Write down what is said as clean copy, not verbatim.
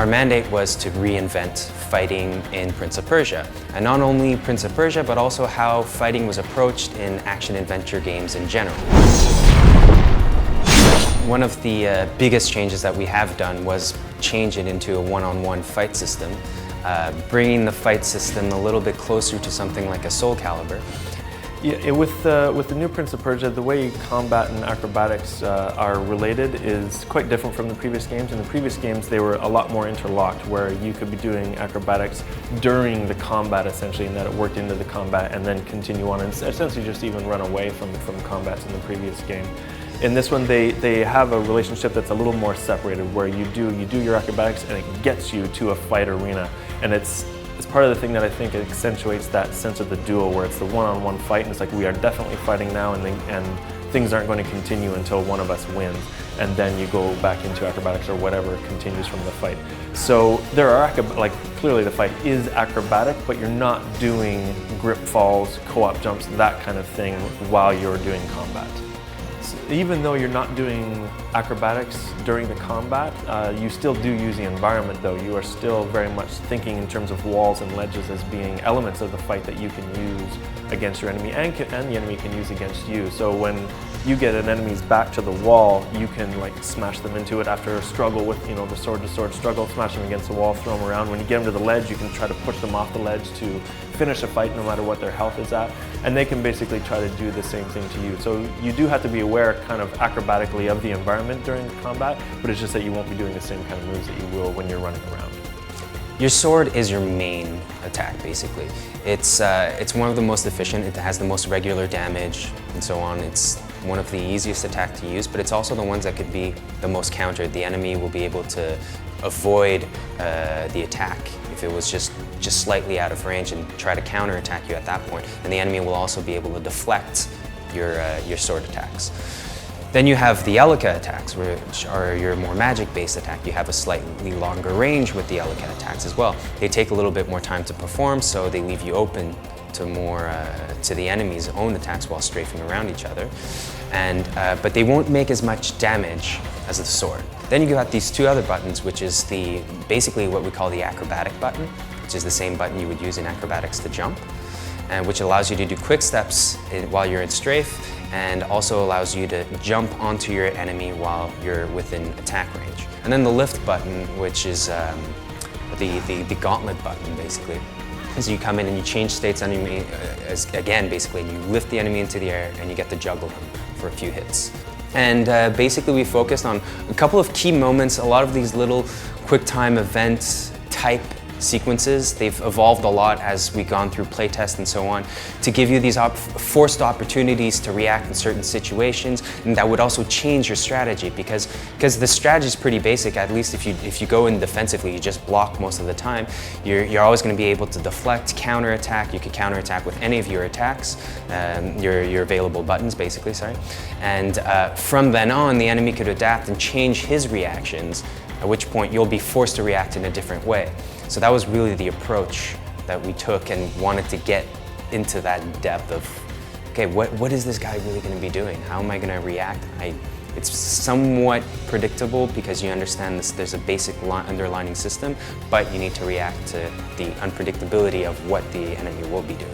mandate was to reinvent fighting in Prince of Persia. And not only Prince of Persia, but also how fighting was approached in action-adventure games in general. One of the biggest changes that we have done was change it into a one-on-one fight system, bringing the fight system a little bit closer to something like a Soul Calibur. Yeah, with the new Prince of Persia, the way combat and acrobatics are related is quite different from the previous games. In the previous games, they were a lot more interlocked, where you could be doing acrobatics during the combat, essentially, and that it worked into the combat and then continue on and essentially just even run away from combats in the previous game. In this one, they have a relationship that's a little more separated, where you do your acrobatics and it gets you to a fight arena, and it's part of the thing that I think accentuates that sense of the duel, where it's the one-on-one fight, and it's like we are definitely fighting now, and things aren't going to continue until one of us wins, and then you go back into acrobatics or whatever continues from the fight. So there are clearly the fight is acrobatic, but you're not doing grip falls, co-op jumps, that kind of thing while you're doing combat. Even though you're not doing acrobatics during the combat, you still do use the environment though. You are still very much thinking in terms of walls and ledges as being elements of the fight that you can use against your enemy and the enemy can use against you. So when you get an enemy's back to the wall, you can smash them into it after a struggle with the sword-to-sword struggle, smash them against the wall, throw them around. When you get them to the ledge, you can try to push them off the ledge to finish a fight no matter what their health is at, and they can basically try to do the same thing to you. So you do have to be aware kind of acrobatically of the environment during the combat, but it's just that you won't be doing the same kind of moves that you will when you're running around. Your sword is your main attack, basically. It's one of the most efficient, it has the most regular damage, and so on. It's one of the easiest attacks to use, but it's also the ones that could be the most countered. The enemy will be able to avoid the attack if it was just slightly out of range and try to counterattack you at that point. And the enemy will also be able to deflect your sword attacks. Then you have the Elika attacks, which are your more magic-based attack. You have a slightly longer range with the Elika attacks as well. They take a little bit more time to perform, so they leave you open to to the enemy's own attacks while strafing around each other. But they won't make as much damage as the sword. Then you got these two other buttons, which is basically what we call the acrobatic button, which is the same button you would use in acrobatics to jump, and which allows you to do quick steps while you're in strafe, and also allows you to jump onto your enemy while you're within attack range. And then the lift button, which is the gauntlet button, basically. So you come in and you change states enemy again, basically, and you lift the enemy into the air and you get to juggle him for a few hits. And basically we focused on a couple of key moments, a lot of these little quick time event type sequences. They've evolved a lot as we've gone through playtest and so on, to give you these forced opportunities to react in certain situations, and that would also change your strategy, because the strategy is pretty basic. At least if you go in defensively, you just block most of the time. You're always going to be able to deflect, counterattack. You could counterattack with any of your attacks, your available buttons, basically. Sorry, and from then on, the enemy could adapt and change his reactions, at which point you'll be forced to react in a different way. So that was really the approach that we took, and wanted to get into that depth of, okay, what is this guy really going to be doing? How am I going to react? It's somewhat predictable because you understand there's a basic underlining system, but you need to react to the unpredictability of what the enemy will be doing.